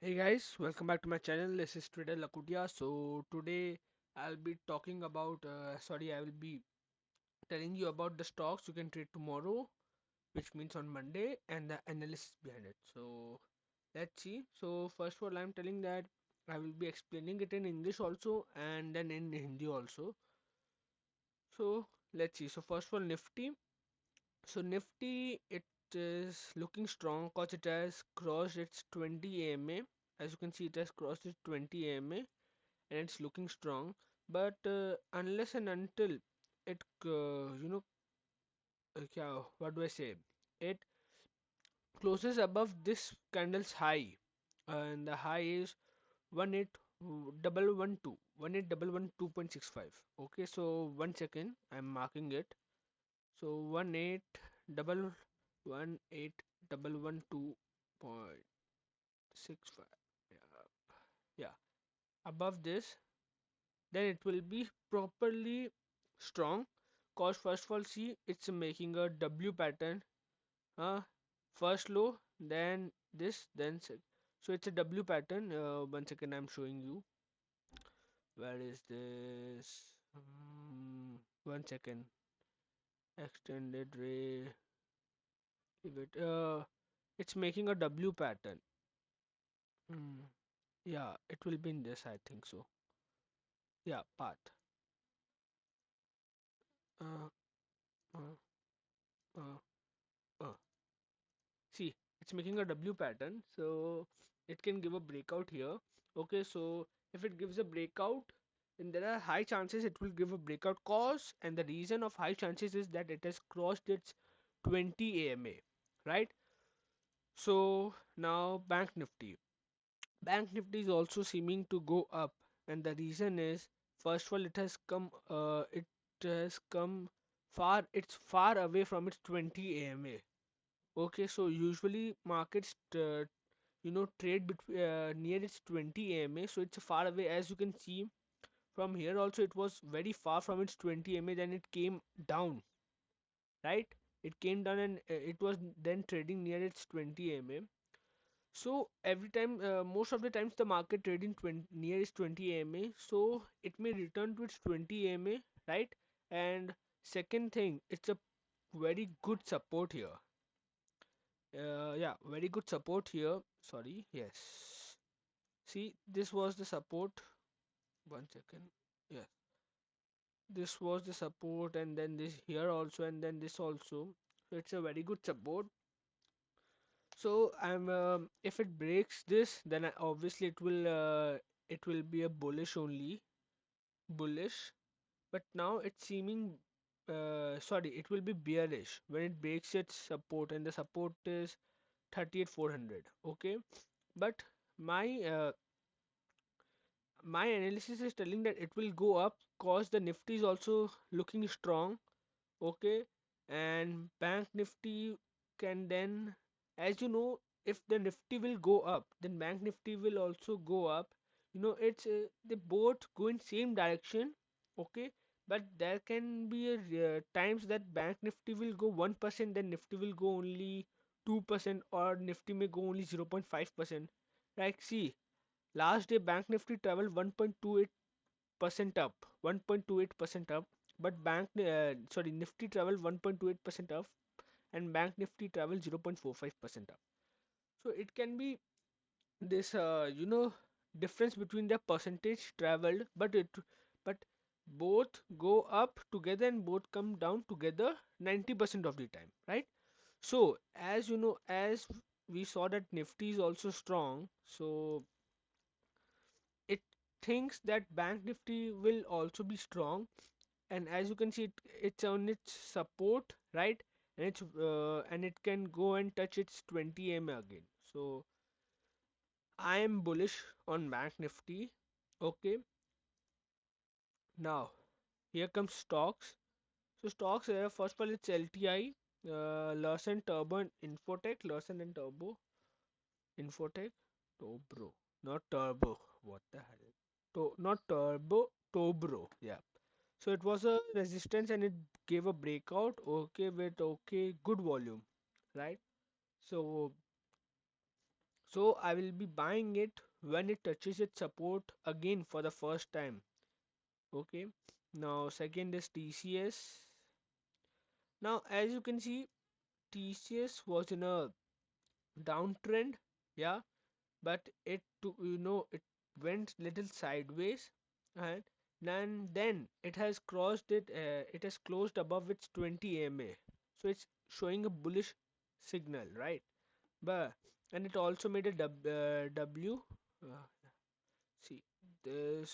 Hey guys, welcome back to my channel. This is Trader Lakutia. So today I'll be talking about, I will be telling you about the stocks you can trade tomorrow, which means on Monday, and the analysis behind it. So let's see. So first of all, I'm telling that I will be explaining it in English also and then in Hindi also. So let's see. So first of all, Nifty. So Nifty, it is looking strong because it has crossed its 20 AMA. As you can see, it has crossed its 20 AMA and it's looking strong. But unless and until it, what do I say? It closes above this candle's high, and the high is 18,112.65. Okay, so 1 second, I'm marking it. So 18,112.65. Yeah, yeah. Above this, then it will be properly strong. Cause first of all, see, it's making a W pattern. Uh, First low, then this, then so it's a W pattern. 1 second, I'm showing you. Where is this? 1 second. Extended ray. Give it. It's making a W pattern. Mm, yeah, it will be in this. I think so. Yeah, path. Uh, uh, uh, uh. See, it's making a W pattern, so it can give a breakout here. Okay, so if it gives a breakout, then there are high chances it will give a breakout cause, and the reason of high chances is that it has crossed its 20 AMA, right? So now Bank Nifty. Bank Nifty is also seeming to go up, and the reason is first of all it has come it's far away from its 20 AMA. Okay, so usually markets trade between near its 20 AMA, so it's far away. As you can see from here also, it was very far from its 20 AMA, then it came down, right? It came down and it was then trading near its 20 AMA. So every time, most of the times the market trading 20, near its 20 AMA, so it may return to its 20 AMA, right? And second thing, it's a very good support here. Yeah, very good support here. Sorry, yes. See, this was the support. 1 second. Yeah, this was the support, and then this here also, and then this also. So it's a very good support. So if it breaks this, then obviously it will be a bullish only, bullish. But now it's seeming, it will be bearish when it breaks its support, and the support is 38,400. Okay, but my uh, my analysis is telling that it will go up cause the Nifty is also looking strong. Okay, and Bank Nifty can then, as you know, if the Nifty will go up, then Bank Nifty will also go up. It's they both go in same direction. Okay, but there can be times that Bank Nifty will go 1%, then Nifty will go only 2%, or Nifty may go only 0.5%. Like, see, last day Bank Nifty traveled 1.28% up, 1.28% up, but Nifty traveled 1.28% up, and Bank Nifty traveled 0.45% up. So it can be this, difference between the percentage traveled, but both go up together and both come down together 90% of the time, right? So as you know, as we saw that Nifty is also strong, so it thinks that Bank Nifty will also be strong, and as you can see, it's on its support, right? And it can go and touch its 20 m again. So I am bullish on Bank Nifty. Okay, now here comes stocks. So stocks, first of all, it's LTI, Larsen Turbo and Infotech. Larsen and Turbo, Infotech, Tobro, not Turbo. What the hell? Not Turbo, Tobro. Yeah. So it was a resistance and it gave a breakout. Okay, with okay, good volume, right? So So I will be buying it when it touches its support again for the first time. Okay. Now second is TCS. Now as you can see, TCS was in a downtrend, yeah, but it went little sideways, and then it has crossed it has closed above its 20 EMA, so it's showing a bullish signal, right? But and it also made a W. Uh, see this.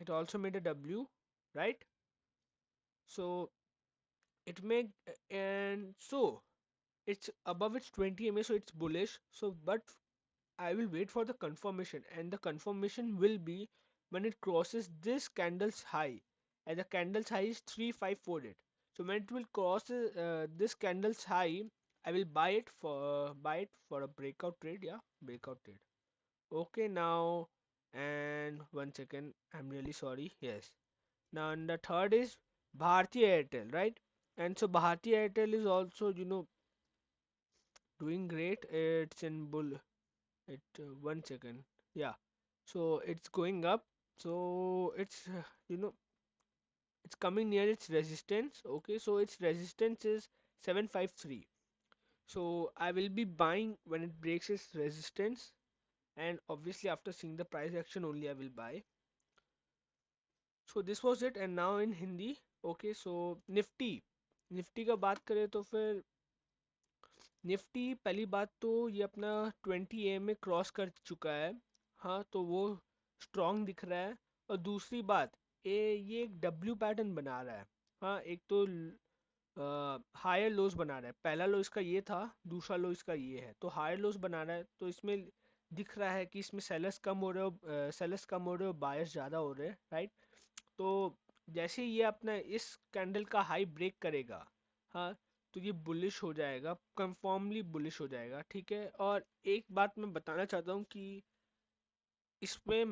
It also made a W, right? So it made and so it's above its 20 EMA, so it's bullish. So but I will wait for the confirmation, and the confirmation will be when it crosses this candle's high, and the candle's high is 3548. So when it will cross this candle's high, I will buy it for a breakout trade. Yeah, breakout trade. Okay, now and 1 second, I'm really sorry. Yes. Now and the third is Bharti Airtel, right? And so Bharti Airtel is also doing great. It's in bull. It 1 second. Yeah, so it's going up. So it's it's coming near its resistance. Okay, so its resistance is 753. So I will be buying when it breaks its resistance, and obviously after seeing the price action only I will buy. So this was it, and now in Hindi. Okay, so Nifty Nifty का बात करें तो फिर Nifty पहली बात तो ये अपना 20 AM में क्रॉस कर चुका है। हाँ, तो वो स्ट्रॉन्ग दिख रहा है। और दूसरी बात, ये एक डब्ल्यू पैटर्न बना रहा है। हाँ, एक तो हायर लोज बना रहा है। पहला लो इसका ये था, दूसरा लो इसका ये है, तो हायर लोज बना रहा है। तो इसमें दिख रहा है कि इसमें सेलर्स कम हो रहे हो, बायर्स ज़्यादा हो रहे हैं, राइट? तो जैसे ये अपना इस कैंडल का हाई ब्रेक करेगा, हाँ, तो ये बुलिश हो जाएगा, कंफर्मली बुलिश हो जाएगा, ठीक है। और एक बात मैं बताना चाहता हूँ कि इसमें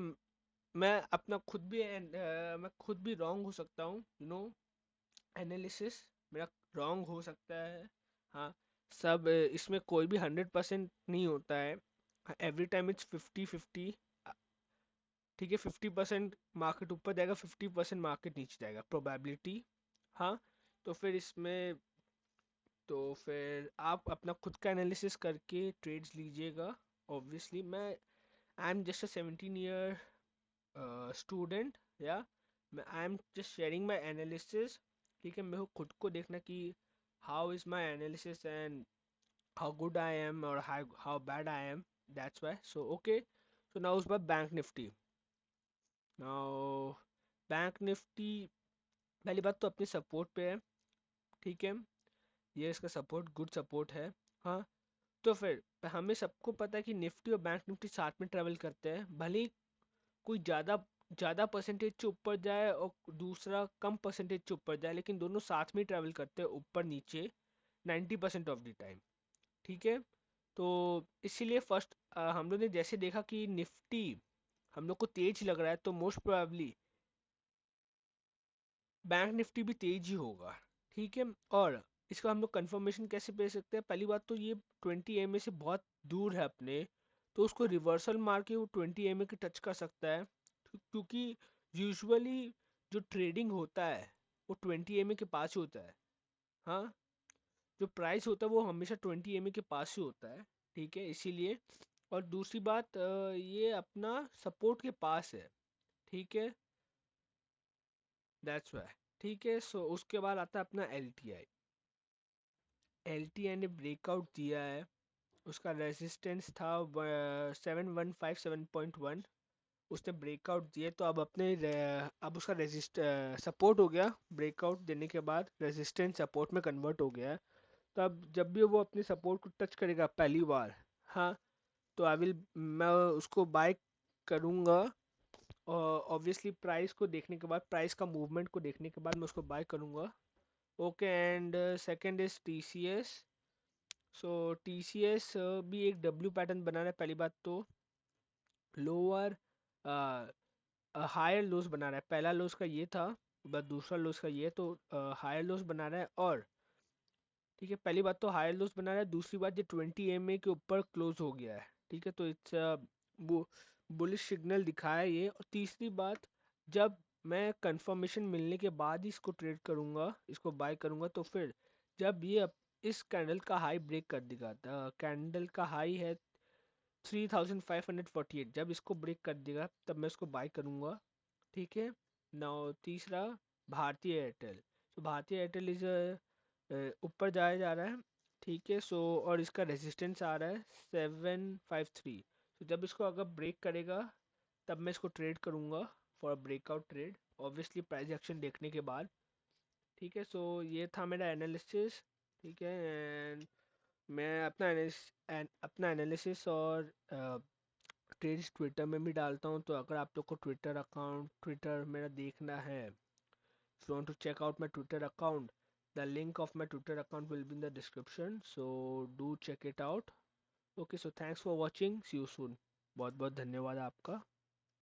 मैं अपना मैं खुद भी रॉन्ग हो सकता हूँ, एनालिसिस मेरा रॉन्ग हो सकता है। हाँ, इसमें कोई भी 100% नहीं होता है। Every time it's 50-50। ठीक है, 50% मार्केट ऊपर जाएगा, 50% मार्केट नीचे जाएगा, प्रोबेबिलिटी। हाँ, तो फिर इसमें तो फिर आप अपना खुद का एनालिसिस करके ट्रेड्स लीजिएगा। ऑब्वियसली मैं I am just a 17 year student, या मैं I am just sharing my analysis. ठीक है, मेरे को खुद को देखना कि how is my analysis and how good I am और how bad I am, that's why. So okay, so now उस बाद Bank Nifty. Now Bank Nifty पहली बात तो अपनी सपोर्ट पे है, ठीक है। ये इसका सपोर्ट गुड सपोर्ट है। हाँ, तो फिर हमें सबको पता है कि निफ्टी और बैंक निफ्टी साथ में ट्रेवल करते हैं, भले ही कोई ज़्यादा ज़्यादा परसेंटेज से ऊपर जाए और दूसरा कम परसेंटेज से ऊपर जाए, लेकिन दोनों साथ में ट्रेवल करते हैं ऊपर नीचे 90% ऑफ द टाइम, ठीक है। तो इसीलिए फर्स्ट हम लोग ने जैसे देखा कि निफ्टी हम लोग को तेज लग रहा है, तो मोस्ट प्रोबेबली बैंक निफ्टी भी तेज ही होगा, ठीक है। और इसका हम लोग कंफर्मेशन कैसे ले सकते हैं? पहली बात तो ये 20 EMA से बहुत दूर है अपने, तो उसको रिवर्सल मार के वो 20 EMA के टच कर सकता है, क्योंकि यूजुअली जो ट्रेडिंग होता है वो 20 EMA के पास ही होता है। हाँ, जो प्राइस होता है वो हमेशा 20 EMA के पास ही होता है, ठीक है, इसीलिए। और दूसरी बात, ये अपना सपोर्ट के पास है, ठीक है, दैट्स वाई। ठीक है, सो उसके बाद आता है अपना LTI। LTI ने ब्रेकआउट दिया है। उसका रेजिस्टेंस था 7157.1। उसने ब्रेकआउट दिए, तो अब उसका सपोर्ट हो गया, ब्रेकआउट देने के बाद रेजिस्टेंस सपोर्ट में कन्वर्ट हो गया है। तो अब जब भी वो अपने सपोर्ट को टच करेगा पहली बार, हाँ, तो मैं उसको बाय करूँगा। और ऑब्वियसली प्राइस को देखने के बाद, प्राइस का मूवमेंट को देखने के बाद मैं उसको बाय करूँगा। Okay, and second is TCS। So TCS भी एक डब्ल्यू पैटर्न बना रहा है। पहली बात तो लोअर हायर लोस बना रहा है। पहला लोस का ये था, बस दूसरा लोस का ये, तो हायर लोस बना रहा है। और ठीक है, पहली बात तो हाई लोस बना रहा है, दूसरी बात ये 20 MA के ऊपर क्लोज हो गया है। ठीक है, तो इट्स बुलिश सिग्नल दिखाया ये। और तीसरी बात, जब मैं कंफर्मेशन मिलने के बाद ही इसको ट्रेड करूंगा, इसको बाय करूंगा, तो फिर जब ये इस कैंडल का हाई ब्रेक कर देगा, कैंडल का हाई है 3548, जब इसको ब्रेक कर देगा तब मैं इसको बाय करूंगा। ठीक है। नौ तीसरा, भारतीय एयरटेल। तो भारतीय एयरटेल इज ऊपर जाया जा रहा है। ठीक है, सो और इसका रेजिस्टेंस आ रहा है 753। तो जब इसको अगर ब्रेक करेगा तब मैं इसको ट्रेड करूंगा for breakout trade, obviously price action देखने के बाद। ठीक है, सो ये था मेरा एनालिसिस। ठीक है, एंड मैं अपना एनालिसिस और ट्रेड्स ट्विटर में भी डालता हूँ। तो अगर आप लोग को ट्विटर मेरा देखना है, if you want to check out my Twitter account, the link of my Twitter account will be in the description, so do check it out. Okay, so thanks for watching, see you soon। बहुत बहुत धन्यवाद आपका।